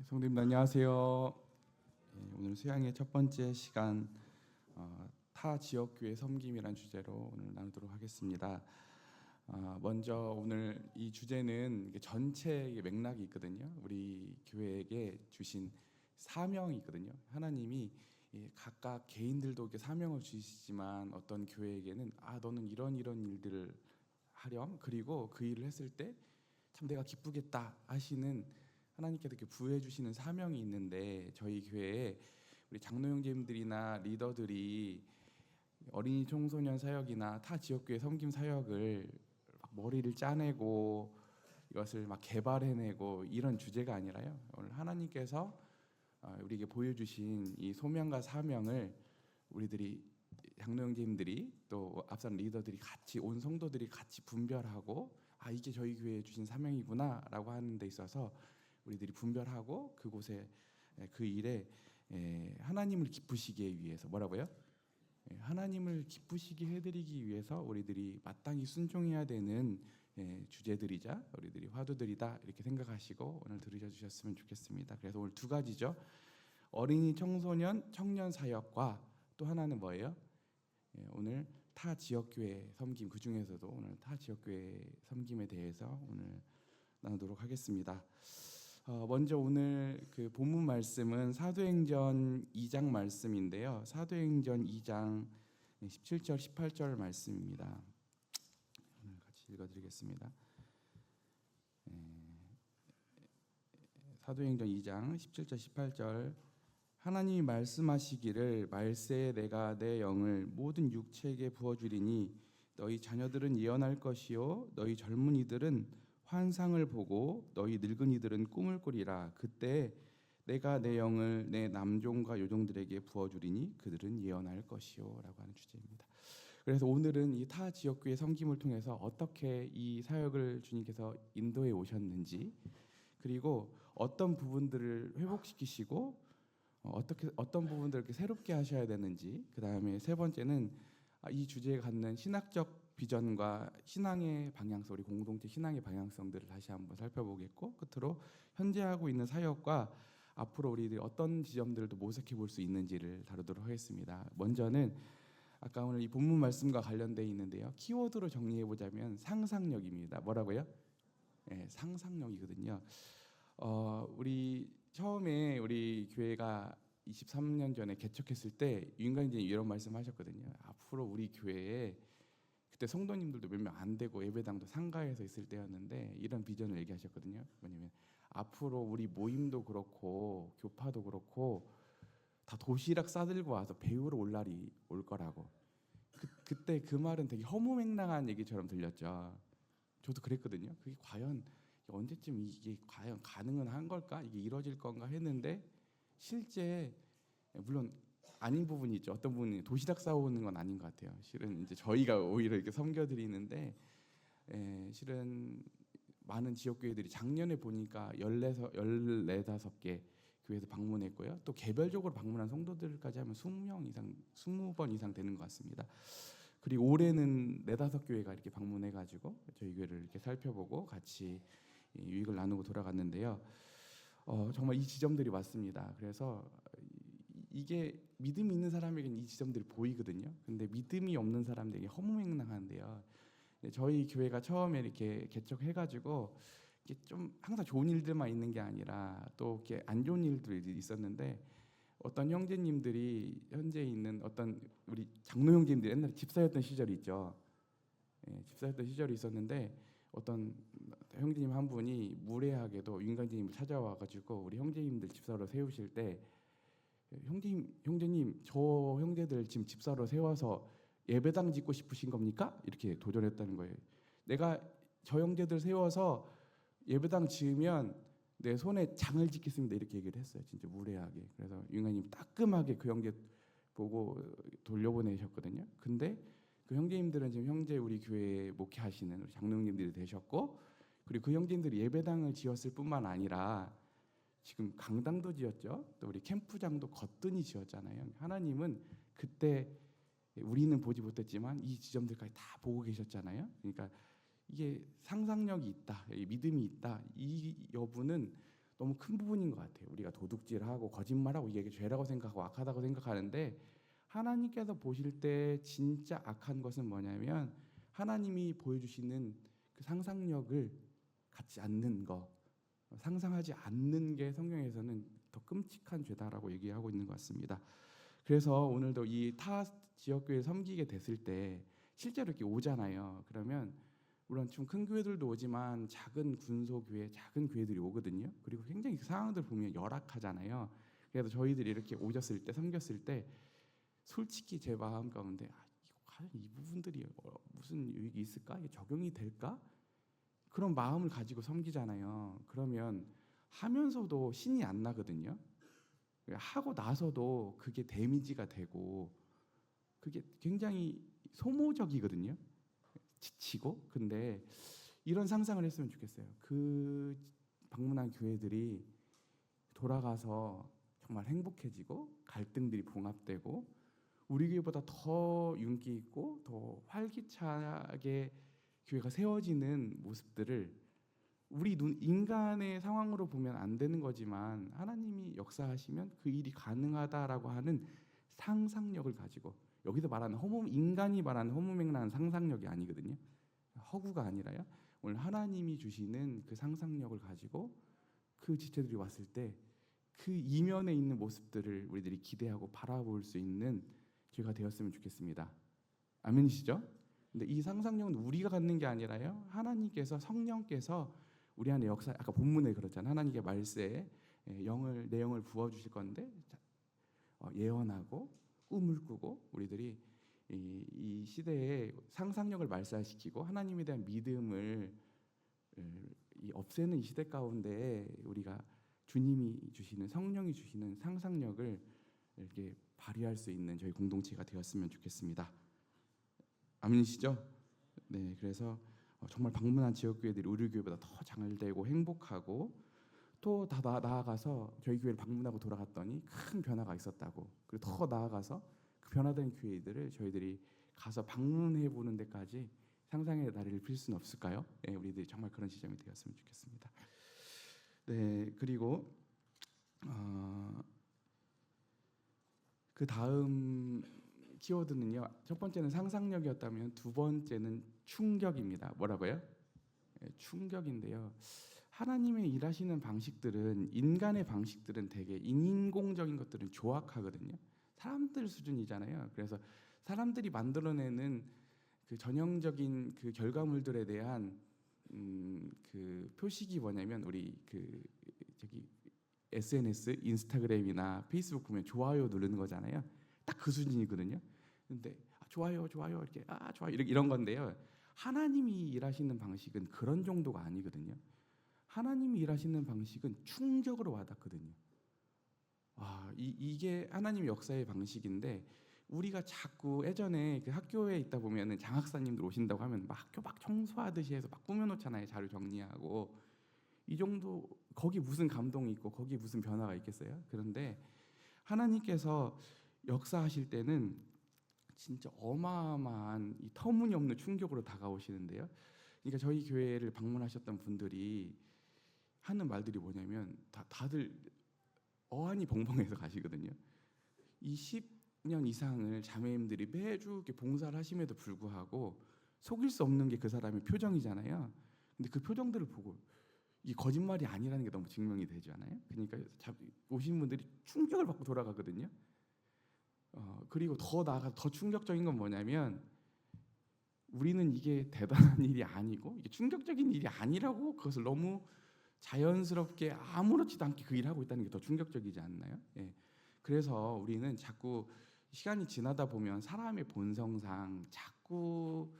성도님들 안녕하세요. 오늘 수양의 첫 번째 시간 타 지역교회 섬김이란 주제로 오늘 나누도록 하겠습니다. 먼저 오늘 이 주제는 전체의 맥락이 있거든요. 우리 교회에게 주신 사명이 있거든요. 하나님이 각각 개인들도 이렇게 사명을 주시지만 어떤 교회에게는 너는 이런 일들을 하렴, 그리고 그 일을 했을 때 참 내가 기쁘겠다 하시는 하나님께서 이렇게 부여해 주시는 사명이 있는데, 저희 교회에 우리 장로 형제님들이나 리더들이 어린이 청소년 사역이나 타 지역교회 섬김 사역을 막 머리를 짜내고 이것을 막 개발해내고 이런 주제가 아니라요, 오늘 하나님께서 우리에게 보여주신 이 소명과 사명을 우리들이 장로 형제님들이 또 앞선 리더들이 같이, 온 성도들이 같이 분별하고 이게 저희 교회에 주신 사명이구나라고 하는 데 있어서 우리들이 분별하고 그곳에, 그 일에 하나님을 기쁘시게 위해서, 뭐라고요? 하나님을 기쁘시게 해드리기 위해서 우리들이 마땅히 순종해야 되는 주제들이자 우리들이 화두들이다, 이렇게 생각하시고 오늘 들으셔주셨으면 좋겠습니다. 그래서 오늘 두 가지죠. 어린이 청소년 청년 사역과 또 하나는 뭐예요? 오늘 타 지역교회 섬김, 그 중에서도 오늘 타 지역교회 섬김에 대해서 오늘 나누도록 하겠습니다. 먼저 오늘 그 본문 말씀은 사도행전 2장 말씀인데요. 사도행전 2장 17절 18절 말씀입니다. 오늘 같이 읽어드리겠습니다. 사도행전 2장 17절 18절. 하나님이 말씀하시기를 말세에 내가 내 영을 모든 육체에게 부어주리니 너희 자녀들은 예언할 것이요 너희 젊은이들은 환상을 보고 너희 늙은이들은 꿈을 꾸리라. 그때 내가 내 영을 내 남종과 여종들에게 부어주리니 그들은 예언할 것이요 라고 하는 주제입니다. 그래서 오늘은 이 타 지역교회 섬김을 통해서 어떻게 이 사역을 주님께서 인도해 오셨는지, 그리고 어떤 부분들을 회복시키시고 어떤 부분들을 이렇게 새롭게 하셔야 되는지, 그 다음에 세 번째는 이 주제에 갖는 신학적 비전과 신앙의 방향성, 우리 공동체 신앙의 방향성들을 다시 한번 살펴보겠고, 끝으로 현재 하고 있는 사역과 앞으로 우리들이 어떤 지점들도 모색해 볼 수 있는지를 다루도록 하겠습니다. 먼저는 아까 오늘 이 본문 말씀과 관련되어 있는데요, 키워드로 정리해 보자면 상상력입니다. 뭐라고요? 상상력이거든요. 우리 처음에 우리 교회가 23년 전에 개척했을 때 유인관님이 이런 말씀하셨거든요. 앞으로 우리 교회에, 그때 성도님들도 몇 명 안 되고 예배당도 상가에서 있을 때였는데, 이런 비전을 얘기하셨거든요. 뭐냐면 앞으로 우리 모임도 그렇고 교파도 그렇고 다 도시락 싸들고 와서 배우러 올 날이 올 거라고. 그때 그 말은 되게 허무맹랑한 얘기처럼 들렸죠. 저도 그랬거든요. 그게 과연 언제쯤 이게 과연 가능은 한 걸까? 이게 이루어질 건가 했는데, 실제 물론 아닌 부분이 있죠. 어떤 부분이 도시락 싸오는 건 아닌 것 같아요. 실은 이제 저희가 오히려 이렇게 섬겨드리는데, 실은 많은 지역교회들이 작년에 보니까 14개 교회에서 방문했고요. 또 개별적으로 방문한 성도들까지 하면 20명 이상, 20번 이상 되는 것 같습니다. 그리고 올해는 4-5교회가 이렇게 방문해가지고 저희 교회를 이렇게 살펴보고 같이 유익을 나누고 돌아갔는데요. 정말 이 지점들이 맞습니다. 그래서 이게 믿음이 있는 사람에게는 이 지점들이 보이거든요. 근데 믿음이 없는 사람들에게 허무맹랑한데요. 저희 교회가 처음에 이렇게 개척해가지고 이게 좀 항상 좋은 일들만 있는 게 아니라 또 이렇게 안 좋은 일들이 있었는데, 어떤 형제님들이 현재 있는 어떤 우리 장로 형제님들이 옛날에 집사였던 시절이 있죠. 집사였던 시절이 있었는데, 어떤 형제님 한 분이 무례하게도 윤관제님을 찾아와가지고 우리 형제님들 집사로 세우실 때, 형제님 저 형제들 지금 집사로 세워서 예배당 짓고 싶으신 겁니까? 이렇게 도전했다는 거예요. 내가 저 형제들 세워서 예배당 지으면 내 손에 장을 짓겠습니다, 이렇게 얘기를 했어요. 진짜 무례하게. 그래서 윤관님 따끔하게 그 형제 보고 돌려보내셨거든요. 근데 그 형제님들은 지금 형제 우리 교회에 목회하시는 우리 장로님들이 되셨고, 그리고 그 형제님들이 예배당을 지었을 뿐만 아니라 지금 강당도 지었죠. 또 우리 캠프장도 거뜬히 지었잖아요. 하나님은 그때 우리는 보지 못했지만 이 지점들까지 다 보고 계셨잖아요. 그러니까 이게 상상력이 있다, 믿음이 있다, 이 여부는 너무 큰 부분인 것 같아요. 우리가 도둑질하고 거짓말하고 이게 죄라고 생각하고 악하다고 생각하는데 하나님께서 보실 때 진짜 악한 것은 뭐냐면 하나님이 보여주시는 그 상상력을 갖지 않는 거, 상상하지 않는 게 성경에서는 더 끔찍한 죄다라고 얘기하고 있는 것 같습니다. 그래서 오늘도 이 타 지역교회 섬기게 됐을 때 실제로 이렇게 오잖아요. 그러면 물론 좀 큰 교회들도 오지만 작은 군소교회, 작은 교회들이 오거든요. 그리고 굉장히 그 상황들 보면 열악하잖아요. 그래서 저희들이 이렇게 오셨을 때, 섬겼을 때 솔직히 제 마음 가운데 이거 과연 이 부분들이 무슨 유익이 있을까? 이게 적용이 될까? 그런 마음을 가지고 섬기잖아요. 그러면 하면서도 신이 안 나거든요. 하고 나서도 그게 데미지가 되고 그게 굉장히 소모적이거든요. 지치고. 근데 이런 상상을 했으면 좋겠어요. 그 방문한 교회들이 돌아가서 정말 행복해지고 갈등들이 봉합되고 우리 교회보다 더 윤기 있고 더 활기차게 교회가 세워지는 모습들을 우리 인간의 상황으로 보면 안 되는 거지만 하나님이 역사하시면 그 일이 가능하다라고 하는 상상력을 가지고, 여기서 말하는 인간이 말하는 허무맹랑한 상상력이 아니거든요. 허구가 아니라요. 오늘 하나님이 주시는 그 상상력을 가지고 그 지체들이 왔을 때 그 이면에 있는 모습들을 우리들이 기대하고 바라볼 수 있는 교회가 되었으면 좋겠습니다. 아멘이시죠? 근데 이 상상력은 우리가 갖는 게 아니라요. 하나님께서 성령께서 우리 안에 역사, 아까 본문에 그렇잖아요. 하나님께 말세에 내 영을 부어 주실 건데 예언하고 꿈을 꾸고 우리들이 이 시대에 상상력을 말살시키고 하나님에 대한 믿음을 없애는 이 시대 가운데 우리가 주님이 주시는 성령이 주시는 상상력을 이렇게 발휘할 수 있는 저희 공동체가 되었으면 좋겠습니다. 아멘이시죠? 네, 그래서 정말 방문한 지역교회들이 우리 교회보다 더 장을되고 행복하고 또 다 나아가서 저희 교회를 방문하고 돌아갔더니 큰 변화가 있었다고, 그리고 더 나아가서 그 변화된 교회들을 저희들이 가서 방문해 보는 데까지 상상의 다리를 필 수는 없을까요? 네, 우리들이 정말 그런 시점이 되었으면 좋겠습니다. 네, 그리고 그 다음 키워드는요. 첫 번째는 상상력이었다면 두 번째는 충격입니다. 뭐라고요? 네, 충격인데요. 하나님의 일하시는 방식들은, 인간의 방식들은 되게 인공적인 것들은 조악하거든요. 사람들 수준이잖아요. 그래서 사람들이 만들어내는 그 전형적인 그 결과물들에 대한 그 표식이 뭐냐면 우리 SNS, 인스타그램이나 페이스북 보면 좋아요 누르는 거잖아요. 딱 그 수준이거든요. 근데 좋아요 이렇게 좋아요 이런 건데요. 하나님이 일하시는 방식은 그런 정도가 아니거든요. 하나님이 일하시는 방식은 충격으로 와닿거든요. 이게 하나님 역사의 방식인데 우리가 자꾸 예전에 그 학교에 있다 보면은 장학사님들 오신다고 하면 막 학교 막 청소하듯이 해서 막 꾸며놓잖아요. 자료 정리하고. 이 정도, 거기 무슨 감동이 있고 거기 무슨 변화가 있겠어요? 그런데 하나님께서 역사하실 때는 진짜 어마어마한 이 터무니없는 충격으로 다가오시는데요. 그러니까 저희 교회를 방문하셨던 분들이 하는 말들이 뭐냐면 다들 어안이 벙벙해서 가시거든요. 이 10년 이상을 자매님들이 매주 이렇게 봉사를 하심에도 불구하고 속일 수 없는 게 그 사람의 표정이잖아요. 근데 그 표정들을 보고 이 거짓말이 아니라는 게 너무 증명이 되지 않아요? 그러니까 오신 분들이 충격을 받고 돌아가거든요. 그리고 더 나아가 더 충격적인 건 뭐냐면 우리는 이게 대단한 일이 아니고 이게 충격적인 일이 아니라고 그것을 너무 자연스럽게 아무렇지도 않게 그 일을 하고 있다는 게 더 충격적이지 않나요? 예. 그래서 우리는 자꾸 시간이 지나다 보면 사람의 본성상 자꾸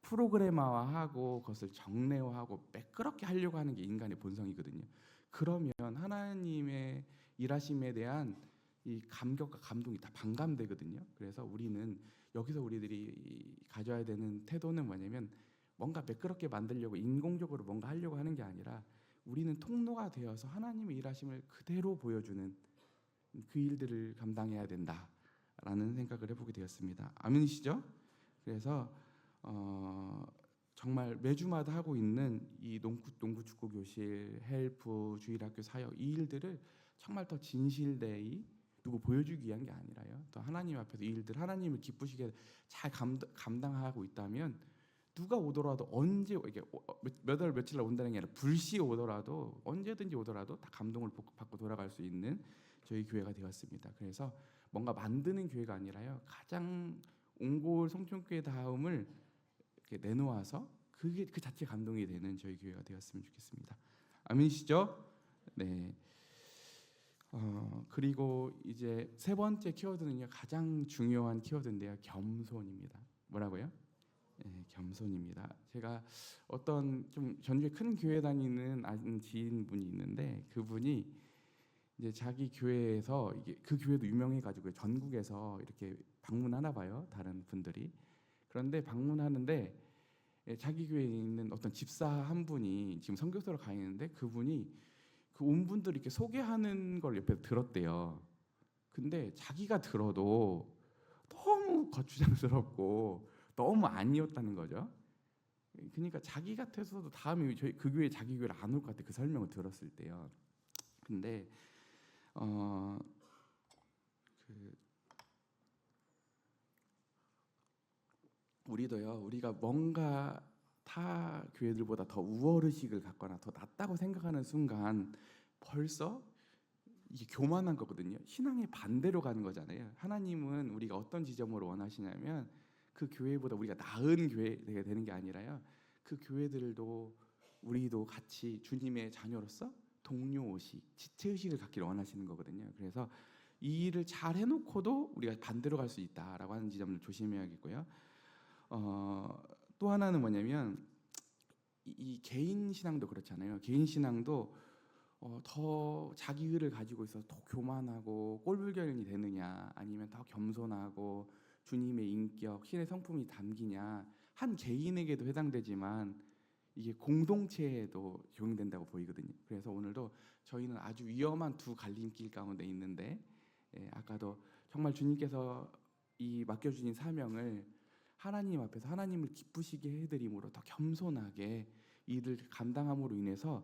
프로그래머화하고 그것을 정례화하고 매끄럽게 하려고 하는 게 인간의 본성이거든요. 그러면 하나님의 일하심에 대한 이 감격과 감동이 다 반감되거든요. 그래서 우리는 여기서 우리들이 가져야 되는 태도는 뭐냐면 뭔가 매끄럽게 만들려고 인공적으로 뭔가 하려고 하는 게 아니라 우리는 통로가 되어서 하나님의 일하심을 그대로 보여주는 그 일들을 감당해야 된다라는 생각을 해보게 되었습니다. 아멘이시죠? 그래서 정말 매주마다 하고 있는 이 농구 축구 교실, 헬프, 주일학교 사역 이 일들을 정말 더 진실되이 누구 보여주기 위한 게 아니라요. 또 하나님 앞에서 이 일들 하나님을 기쁘시게 잘 감당하고 있다면 누가 오더라도 언제 이게 몇 월 며칠 날 온다는 게 아니라 불시 오더라도 언제든지 오더라도 다 감동을 받고 돌아갈 수 있는 저희 교회가 되었습니다. 그래서 뭔가 만드는 교회가 아니라요. 가장 옹골 성촌교회 다음을 이렇게 내놓아서 그게 그 자체 감동이 되는 저희 교회가 되었으면 좋겠습니다. 아멘이시죠? 네. 그리고 이제 세 번째 키워드는요. 가장 중요한 키워드인데요. 겸손입니다. 뭐라고요? 네, 겸손입니다. 제가 어떤 좀 전주에 큰 교회 다니는 아는 지인분이 있는데 그분이 이제 자기 교회에서 이게 그 교회도 유명해가지고 전국에서 이렇게 방문하나 봐요. 다른 분들이. 그런데 방문하는데 자기 교회에 있는 어떤 집사 한 분이 지금 선교사로 가 있는데 그분이 그 온 분들 이렇게 소개하는 걸 옆에서 들었대요. 근데 자기가 들어도 너무 거추장스럽고 너무 아니었다는 거죠. 그러니까 자기 같아서도 다음에 저희 그 교회 자기 교회를 안 올 것 같아 그 설명을 들었을 때요. 근데 우리도요. 우리가 뭔가 타 교회들보다 더 우월의식을 갖거나 더 낫다고 생각하는 순간 벌써 이게 교만한 거거든요. 신앙의 반대로 가는 거잖아요. 하나님은 우리가 어떤 지점으로 원하시냐면 그 교회보다 우리가 나은 교회가 되는 게 아니라요. 그 교회들도 우리도 같이 주님의 자녀로서 동료의식, 지체의식을 갖기를 원하시는 거거든요. 그래서 이 일을 잘 해놓고도 우리가 반대로 갈 수 있다라고 하는 지점을 조심해야겠고요. 또 하나는 뭐냐면 이 개인 신앙도 그렇잖아요. 개인 신앙도 더 자기 의를 가지고 있어서 더 교만하고 꼴불견이 되느냐 아니면 더 겸손하고 주님의 인격, 신의 성품이 담기냐 한 개인에게도 해당되지만 이게 공동체에도 적용된다고 보이거든요. 그래서 오늘도 저희는 아주 위험한 두 갈림길 가운데 있는데 아까도 정말 주님께서 이 맡겨주신 사명을 하나님 앞에서 하나님을 기쁘시게 해드림으로 더 겸손하게 이를 감당함으로 인해서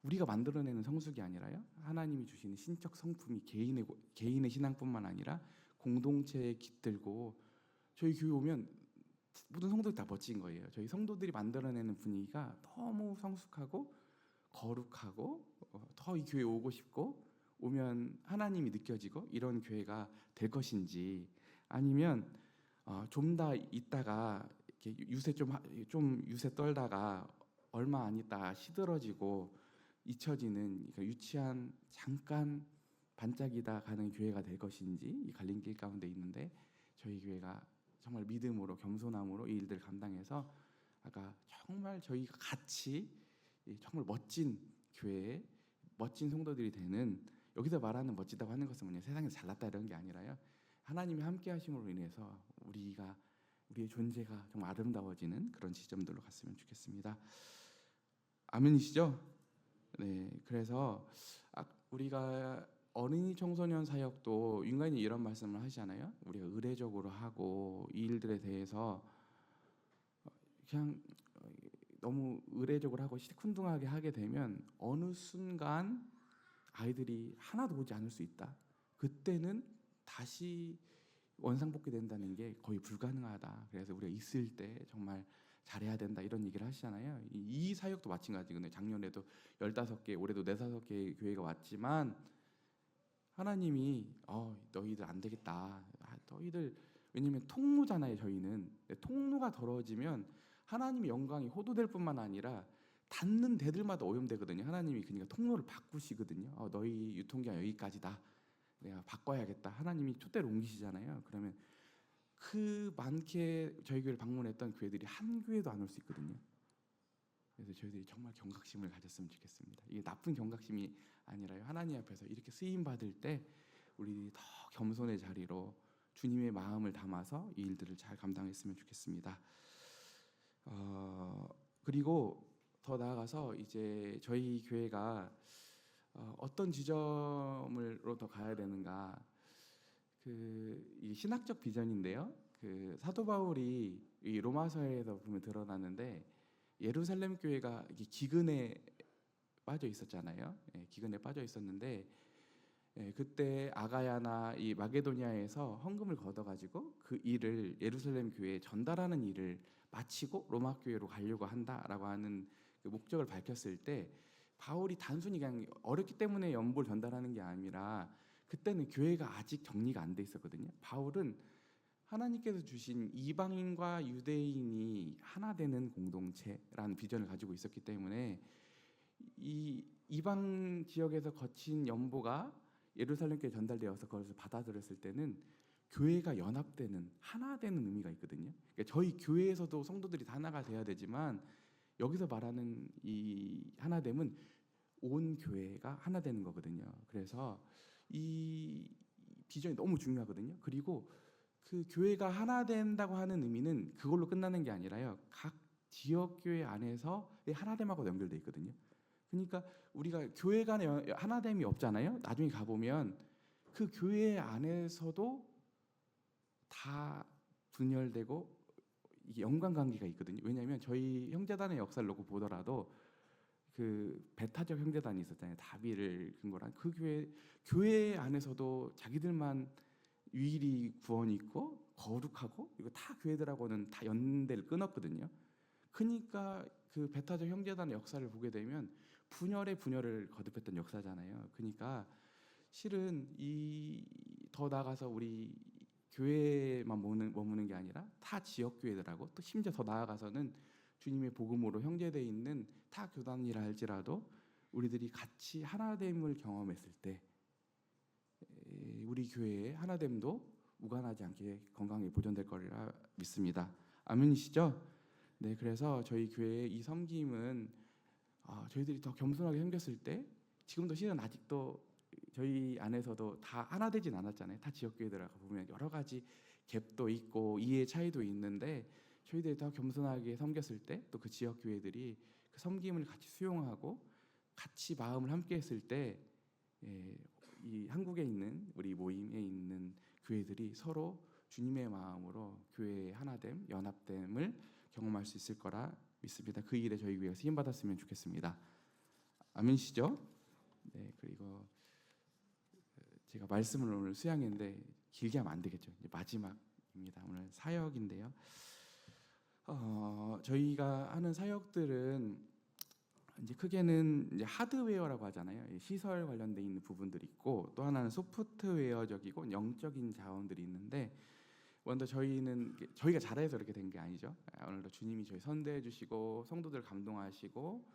우리가 만들어내는 성숙이 아니라요. 하나님이 주시는 신적 성품이 개인의 신앙뿐만 아니라 공동체에 깃들고 저희 교회 오면 모든 성도들이 다 멋진 거예요. 저희 성도들이 만들어내는 분위기가 너무 성숙하고 거룩하고 더 이 교회에 오고 싶고 오면 하나님이 느껴지고 이런 교회가 될 것인지 아니면 좀 더 있다가 이렇게 유세 좀 유세 떨다가 얼마 안 있다 시들어지고 잊혀지는 그러니까 유치한 잠깐 반짝이다 가는 교회가 될 것인지 이 갈림길 가운데 있는데 저희 교회가 정말 믿음으로 겸손함으로 이 일들을 감당해서 아까 정말 저희가 같이 정말 멋진 교회에 멋진 성도들이 되는 여기서 말하는 멋지다고 하는 것은 뭐냐 세상에서 잘났다 이런 게 아니라요. 하나님이 함께 하심으로 인해서 우리의 존재가 정말 아름다워지는 그런 지점들로 갔으면 좋겠습니다. 아멘이시죠? 네, 그래서 우리가 어린이 청소년 사역도 인간이 이런 말씀을 하시잖아요. 우리가 의례적으로 하고 이 일들에 대해서 그냥 너무 의례적으로 하고 시큰둥하게 하게 되면 어느 순간 아이들이 하나도 오지 않을 수 있다. 그때는 다시 원상복귀 된다는 게 거의 불가능하다. 그래서 우리가 있을 때 정말 잘해야 된다 이런 얘기를 하시잖아요. 이 사역도 마찬가지거든요. 작년에도 15개, 올해도 4-5개의 교회가 왔지만 하나님이 너희들 안 되겠다. 너희들 왜냐면 통로잖아요. 저희는 통로가 더러워지면 하나님의 영광이 호도될 뿐만 아니라 닿는 데들마다 오염되거든요. 하나님이 그러니까 통로를 바꾸시거든요. 너희 유통기한 여기까지다. 내가 바꿔야겠다. 하나님이 촛대를 옮기시잖아요. 그러면 그 많게 저희 교회를 방문했던 교회들이 한 교회도 안 올 수 있거든요. 그래서 저희들이 정말 경각심을 가졌으면 좋겠습니다. 이게 나쁜 경각심이 아니라요. 하나님 앞에서 이렇게 쓰임 받을 때 우리 더 겸손의 자리로 주님의 마음을 담아서 이 일들을 잘 감당했으면 좋겠습니다. 그리고 더 나아가서 이제 저희 교회가 어떤 지점으로 더 가야 되는가? 이 신학적 비전인데요. 그 사도 바울이 이 로마서에서 보면 드러나는데 예루살렘 교회가 이게 기근에 빠져 있었잖아요. 기근에 빠져 있었는데 그때 아가야나 이 마게도니아에서 헌금을 걷어가지고 그 일을 예루살렘 교회에 전달하는 일을 마치고 로마 교회로 가려고 한다라고 하는 그 목적을 밝혔을 때 바울이 단순히 그냥 어렵기 때문에 연보를 전달하는 게 아니라 그때는 교회가 아직 정리가 안 돼 있었거든요. 바울은 하나님께서 주신 이방인과 유대인이 하나 되는 공동체라는 비전을 가지고 있었기 때문에 이 이방 지역에서 거친 연보가 예루살렘 교회에 전달되어서 그것을 받아들였을 때는 교회가 연합되는 하나 되는 의미가 있거든요. 그러니까 저희 교회에서도 성도들이 다 하나가 돼야 되지만 여기서 말하는 이 하나됨은 온 교회가 하나 되는 거거든요. 그래서 이 비전이 너무 중요하거든요. 그리고 그 교회가 하나 된다고 하는 의미는 그걸로 끝나는 게 아니라요. 각 지역 교회 안에서의 하나됨하고 연결돼 있거든요. 그러니까 우리가 교회 간에 하나됨이 없잖아요. 나중에 가보면 그 교회 안에서도 다 분열되고 이게 연관관계가 있거든요. 왜냐하면 저희 형제단의 역사를 놓고 보더라도 그 베타적 형제단이 있었잖아요. 다비를 근거로 한 그 교회 안에서도 자기들만 유일히 구원이 있고 거룩하고 이거 다 교회들하고는 다 연대를 끊었거든요. 그러니까 그 베타적 형제단의 역사를 보게 되면 분열의 분열을 거듭했던 역사잖아요. 그러니까 실은 이 더 나아가서 우리 교회만 머무는 게 아니라 타 지역 교회들하고 또 심지어 더 나아가서는 주님의 복음으로 형제되어 있는 타 교단이라 할지라도 우리들이 같이 하나됨을 경험했을 때 우리 교회의 하나됨도 무관하지 않게 건강히 보존될 거리라 믿습니다. 아멘이시죠? 네, 그래서 저희 교회의 이 섬김은 저희들이 더 겸손하게 섬겼을 때 지금도 실은 아직도 저희 안에서도 다 하나 되진 않았잖아요. 다 지역 교회들하고 보면 여러 가지 갭도 있고 이해 차이도 있는데 저희들이 더 겸손하게 섬겼을 때 또 그 지역 교회들이 그 섬김을 같이 수용하고 같이 마음을 함께했을 때 이 한국에 있는 우리 모임에 있는 교회들이 서로 주님의 마음으로 교회의 하나됨, 연합됨을 경험할 수 있을 거라 믿습니다. 그 일에 저희 교회가 쓰임 받았으면 좋겠습니다. 아멘시죠? 네, 그리고 제가 말씀을 오늘 수양했는데 길게 하면 안 되겠죠. 이제 마지막입니다. 오늘 사역인데요. 저희가 하는 사역들은 이제 크게는 이제 하드웨어라고 하잖아요. 시설 관련돼 있는 부분들이 있고 또 하나는 소프트웨어적이고 영적인 자원들이 있는데 먼저 저희는 저희가 잘해서 이렇게 된 게 아니죠. 오늘도 주님이 저희 선대해 주시고 성도들 감동하시고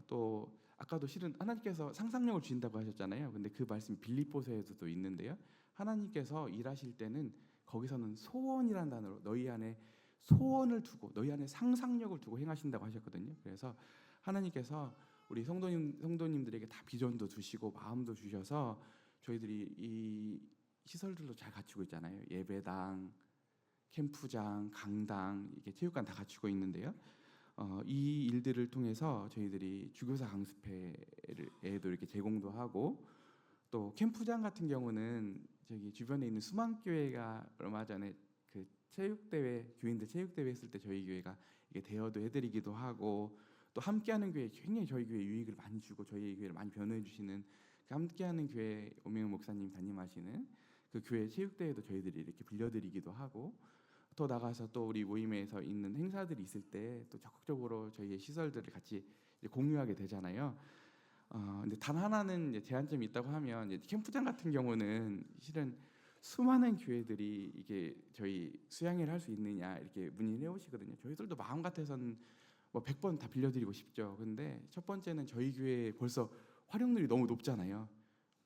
또 아까도 실은 하나님께서 상상력을 주신다고 하셨잖아요. 근데 그 말씀이 빌립보서에서도 있는데요. 하나님께서 일하실 때는 거기서는 소원이라는 단어로 너희 안에 소원을 두고 너희 안에 상상력을 두고 행하신다고 하셨거든요. 그래서 하나님께서 우리 성도님들에게 다 비전도 주시고 마음도 주셔서 저희들이 이 시설들도 잘 갖추고 있잖아요. 예배당, 캠프장, 강당, 이게 체육관 다 갖추고 있는데요. 이 일들을 통해서 저희들이 주교사 강습회에도 이렇게 제공도 하고 또 캠프장 같은 경우는 저기 주변에 있는 수망교회가 얼마 전에 그 체육대회 교인들 체육대회 했을 때 저희 교회가 이게 대여도 해드리기도 하고 또 함께하는 교회 굉장히 저희 교회 유익을 많이 주고 저희 교회를 많이 변호해 주시는 그 함께하는 교회 오명훈 목사님 담임하시는 그 교회 체육대회도 저희들이 이렇게 빌려드리기도 하고 더 나가서 또 우리 모임에서 있는 행사들이 있을 때 또 적극적으로 저희의 시설들을 같이 공유하게 되잖아요. 근데 단 하나는 이제 제한점이 있다고 하면 이제 캠프장 같은 경우는 실은 수많은 교회들이 이게 저희 수양회를 할 수 있느냐 이렇게 문의를 해오시거든요. 저희들도 마음 같아서는 뭐 100번 다 빌려드리고 싶죠. 근데 첫 번째는 저희 교회 벌써 활용률이 너무 높잖아요.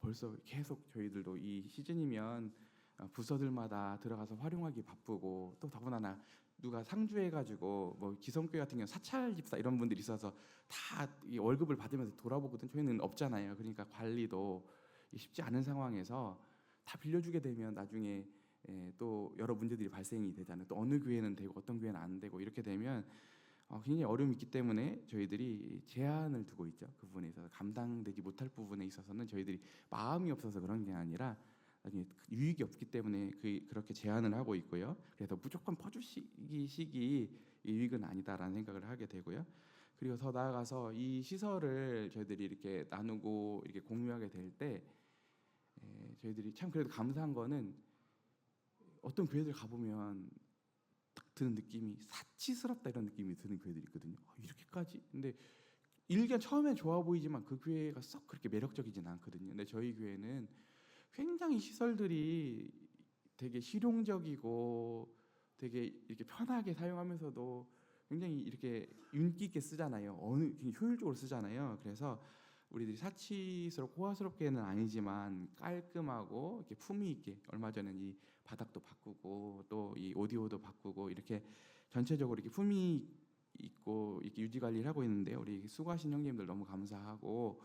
벌써 계속 저희들도 이 시즌이면 부서들마다 들어가서 활용하기 바쁘고 또 더구나 누가 상주해가지고 뭐 기성교회 같은 경우 사찰 집사 이런 분들이 있어서 다 이 월급을 받으면서 돌아보거든. 저희는 없잖아요. 그러니까 관리도 쉽지 않은 상황에서 다 빌려주게 되면 나중에 또 여러 문제들이 발생이 되잖아요. 또 어느 교회는 되고 어떤 교회는 안 되고 이렇게 되면 굉장히 어려움이 있기 때문에 저희들이 제한을 두고 있죠. 그 부분에 있어서 감당되지 못할 부분에 있어서는 저희들이 마음이 없어서 그런 게 아니라 나중에 유익이 없기 때문에 그렇게 제한을 하고 있고요. 그래서 무조건 퍼주시기 유익은 아니다라는 생각을 하게 되고요. 그리고 더 나아가서 이 시설을 저희들이 이렇게 나누고 이렇게 공유하게 될 때 저희들이 참 그래도 감사한 거는 어떤 교회들 가보면 딱 드는 느낌이 사치스럽다 이런 느낌이 드는 교회들이 있거든요. 이렇게까지? 근데 일견 처음엔 좋아 보이지만 그 교회가 썩 그렇게 매력적이진 않거든요. 근데 저희 교회는 굉장히 시설들이 되게 실용적이고 되게 이렇게 편하게 사용하면서도 굉장히 이렇게 윤기 있게 쓰잖아요. 굉장히 효율적으로 쓰잖아요. 그래서 우리들이 사치스럽고 호화스럽게는 아니지만 깔끔하고 이렇게 품위 있게, 얼마 전에 이 바닥도 바꾸고 또 이 오디오도 바꾸고 이렇게 전체적으로 이렇게 품위 있고 이렇게 유지 관리를 하고 있는데, 우리 수고하신 형님들 너무 감사하고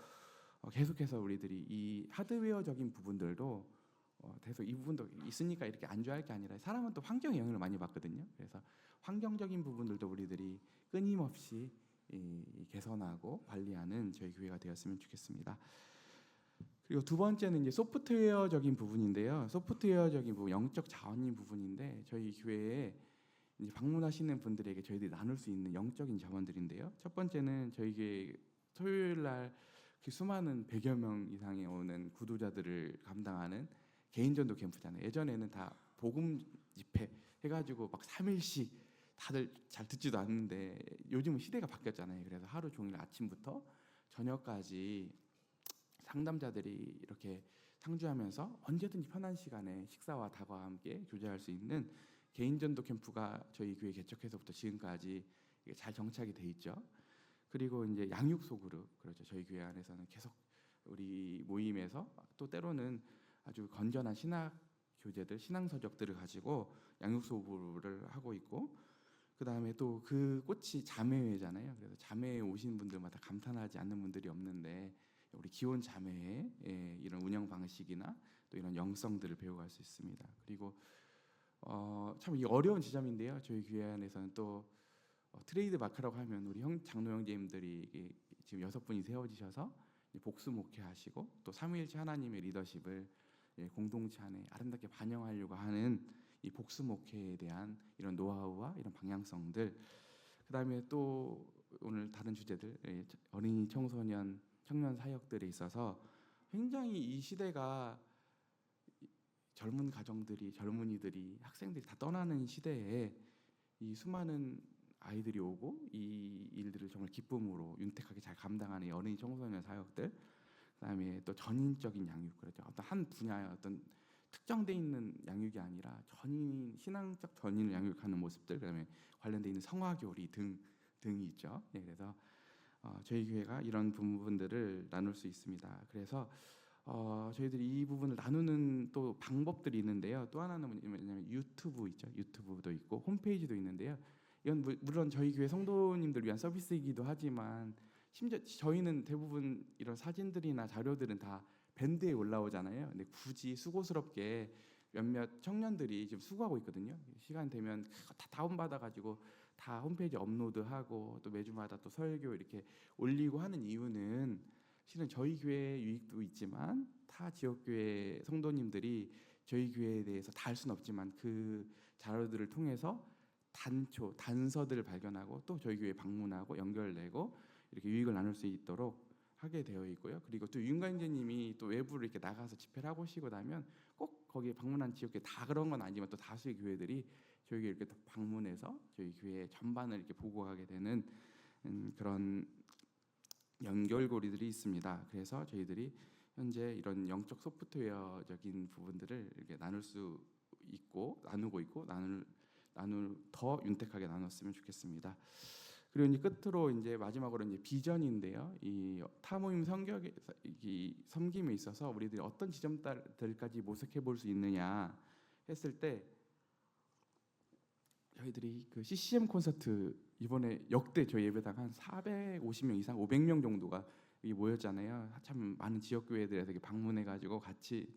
계속해서 우리들이 이 하드웨어적인 부분들도 계속 이 부분도 있으니까 이렇게 안 좋아할 게 아니라, 사람은 또 환경의 영향을 많이 받거든요. 그래서 환경적인 부분들도 우리들이 끊임없이 개선하고 관리하는 저희 교회가 되었으면 좋겠습니다. 그리고 두 번째는 이제 소프트웨어적인 부분인데요. 소프트웨어적인 부분, 영적 자원인 부분인데, 저희 교회에 이제 방문하시는 분들에게 저희들이 나눌 수 있는 영적인 자원들인데요. 첫 번째는 저희 교회 토요일 날 수많은 100여 명 이상의 오는 구도자들을 감당하는 개인전도 캠프잖아요. 예전에는 다 복음 집회 해가지고 막 3일씩 다들 잘 듣지도 않는데, 요즘은 시대가 바뀌었잖아요. 그래서 하루 종일 아침부터 저녁까지 상담자들이 이렇게 상주하면서 언제든지 편한 시간에 식사와 닭과 함께 교제할 수 있는 개인전도 캠프가 저희 교회 개척해서부터 지금까지 잘 정착이 돼 있죠. 그리고 이제 양육소 그룹, 그렇죠. 저희 교회 안에서는 계속 우리 모임에서 또 때로는 아주 건전한 신학 교재들, 신앙 서적들을 가지고 양육소 그룹을 하고 있고, 그 다음에 또 그 꽃이 자매회잖아요. 그래서 자매회 오신 분들마다 감탄하지 않는 분들이 없는데, 우리 기원 자매회 이런 운영 방식이나 또 이런 영성들을 배워갈 수 있습니다. 그리고 참 이 어려운 지점인데요. 저희 교회 안에서는 또 트레이드 마크라고 하면 우리 장로 형제님들이 지금 6분이 세워지셔서 복수 목회하시고 또 삼위일체 하나님의 리더십을 공동체 안에 아름답게 반영하려고 하는 이 복수 목회에 대한 이런 노하우와 이런 방향성들, 그 다음에 또 오늘 다른 주제들, 어린이, 청소년, 청년 사역들에 있어서 굉장히 이 시대가 젊은 가정들이, 젊은이들이, 학생들이 다 떠나는 시대에 이 수많은 아이들이 오고 이 일들을 정말 기쁨으로 윤택하게 잘 감당하는 이 어린이, 청소년 사역들, 그다음에 또 전인적인 양육, 그렇죠. 어떤 한 분야의 어떤 특정돼 있는 양육이 아니라 전인, 신앙적 전인을 양육하는 모습들, 그다음에 관련돼 있는 성화교리 등이 있죠. 그래서 저희 교회가 이런 부분들을 나눌 수 있습니다. 그래서 저희들이 이 부분을 나누는 또 방법들이 있는데요. 또 하나는 뭐냐면 유튜브 있죠. 유튜브도 있고 홈페이지도 있는데요. 이건 물론 저희 교회 성도님들 위한 서비스이기도 하지만, 심지어 저희는 대부분 이런 사진들이나 자료들은 다 밴드에 올라오잖아요. 근데 굳이 수고스럽게 몇몇 청년들이 지금 수고하고 있거든요. 시간 되면 다 다운받아가지고 다 홈페이지 업로드하고 또 매주마다 또 설교 이렇게 올리고 하는 이유는, 실은 저희 교회 유익도 있지만 타 지역 교회 성도님들이 저희 교회에 대해서 다 알 수는 없지만 그 자료들을 통해서 단서들을 발견하고 또 저희 교회 방문하고 연결되고 이렇게 유익을 나눌 수 있도록 하게 되어 있고요. 그리고 또 윤관재님이 또 외부로 이렇게 나가서 집회를 하고 오시고 나면 꼭 거기 방문한 지역에 다 그런 건 아니지만 또 다수의 교회들이 저희 교회 이렇게 또 방문해서 저희 교회 전반을 이렇게 보고 가게 되는 그런 연결고리들이 있습니다. 그래서 저희들이 현재 이런 영적 소프트웨어적인 부분들을 이렇게 나눌 수 있고 나누고 있고 더 윤택하게 나눴으면 좋겠습니다. 그리고 이제 끝으로 이제 마지막으로 이제 비전인데요. 이 타모임 섬김에 있어서 우리들이 어떤 지점들까지 모색해 볼 수 있느냐 했을 때, 저희들이 그 CCM 콘서트 이번에 역대 저희 예배당 한 450명 이상, 500명 정도가 여기 모였잖아요. 참 많은 지역 교회들에서 방문해 가지고 같이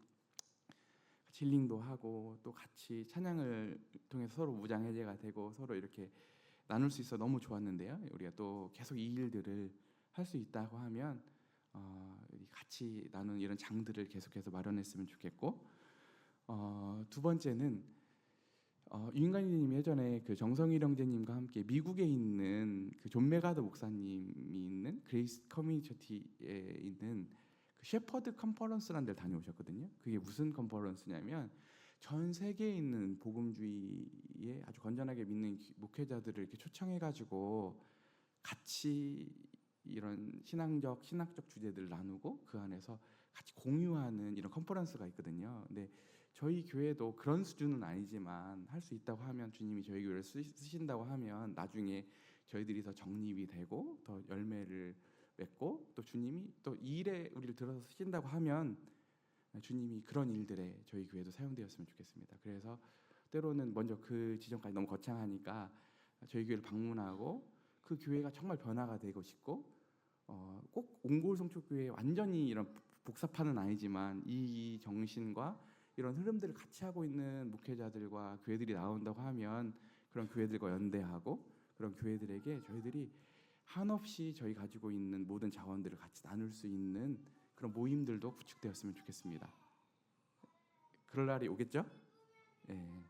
힐링도 하고 또 같이 찬양을 통해서 서로 무장 해제가 되고 서로 이렇게 나눌 수 있어 너무 좋았는데요. 우리가 또 계속 이 일들을 할 수 있다고 하면 같이 나누는 이런 장들을 계속해서 마련했으면 좋겠고, 두 번째는 유인관님이 예전에 그 정성일 형제님과 함께 미국에 있는 그 존 메가드 목사님이 있는 그레이스 커뮤니티에 있는 그 셰퍼드 컨퍼런스라는 데를 다녀오셨거든요. 그게 무슨 컨퍼런스냐면 전 세계에 있는 복음주의에 아주 건전하게 믿는 목회자들을 이렇게 초청해가지고 같이 이런 신학적 주제들을 나누고 그 안에서 같이 공유하는 이런 컨퍼런스가 있거든요. 근데 저희 교회도 그런 수준은 아니지만 할 수 있다고 하면, 주님이 저희 교회를 쓰신다고 하면 나중에 저희들이 더 정립이 되고 더 열매를 맺고 또 주님이 또 이 일에 우리를 들어서 쓰신다고 하면 주님이 그런 일들에 저희 교회도 사용되었으면 좋겠습니다. 그래서 때로는 먼저 그 지점까지 너무 거창하니까 저희 교회를 방문하고 그 교회가 정말 변화가 되고 싶고 꼭 옹골 성초교회 완전히 이런 복사판은 아니지만 이 정신과 이런 흐름들을 같이 하고 있는 목회자들과 교회들이 나온다고 하면 그런 교회들과 연대하고 그런 교회들에게 저희들이 한없이 저희 가지고 있는 모든 자원들을 같이 나눌 수 있는 그런 모임들도 구축되었으면 좋겠습니다. 그럴 날이 오겠죠? 네.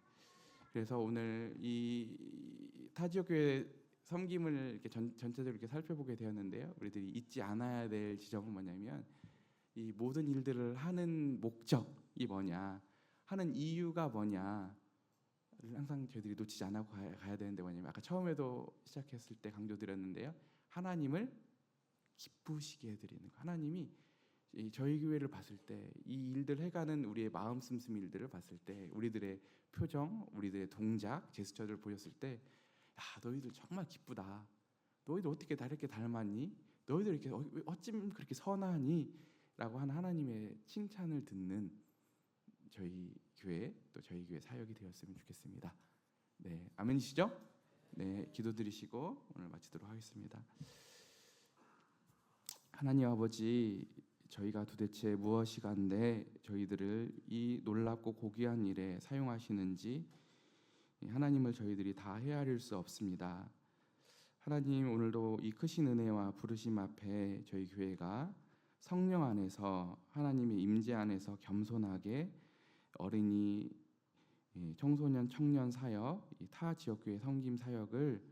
그래서 오늘 이 타지역교회 섬김을 이렇게 전체적으로 이렇게 살펴보게 되었는데요. 우리들이 잊지 않아야 될 지점은 뭐냐면 이 모든 일들을 하는 목적이 뭐냐, 하는 이유가 뭐냐를 항상 저희들이 놓치지 않고 가야 되는데 뭐냐면 아까 처음에도 시작했을 때 강조드렸는데요. 하나님을 기쁘시게 해드리는 거. 하나님이 저희 교회를 봤을 때 이 일들 해가는 우리의 마음 씀씀 일들을 봤을 때 우리들의 표정, 우리들의 동작, 제스처를 보였을 때 야, 너희들 정말 기쁘다. 너희들 어떻게 다 이렇게 닮았니? 너희들 이렇게 어쩜 그렇게 선하니? 라고 하는 하나님의 칭찬을 듣는 저희 교회, 또 저희 교회 사역이 되었으면 좋겠습니다. 네, 아멘이시죠? 네, 기도드리시고 오늘 마치도록 하겠습니다. 하나님 아버지, 저희가 도대체 무엇이간데 저희들을 이 놀랍고 고귀한 일에 사용하시는지 하나님을 저희들이 다 헤아릴 수 없습니다. 하나님, 오늘도 이 크신 은혜와 부르심 앞에 저희 교회가 성령 안에서 하나님의 임재 안에서 겸손하게 어린이, 청소년, 청년 사역, 타 지역교회 섬김 사역을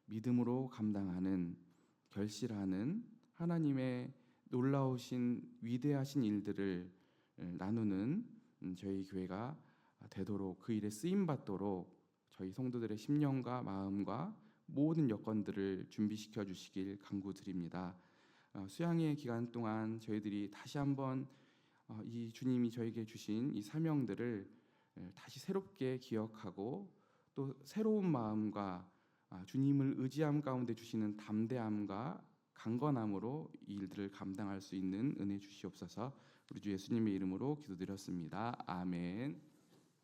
믿음으로 감당하는, 결실하는 하나님의 놀라우신 위대하신 일들을 나누는 저희 교회가 되도록, 그 일에 쓰임 받도록 저희 성도들의 심령과 마음과 모든 여건들을 준비시켜 주시길 간구드립니다. 수양의 기간 동안 저희들이 다시 한번 이 주님이 저에게 주신 이 사명들을 다시 새롭게 기억하고 또 새로운 마음과 주님을 의지함 가운데 주시는 담대함과 강건함으로 이 일들을 감당할 수 있는 은혜 주시옵소서. 우리 주 예수님의 이름으로 기도드렸습니다. 아멘.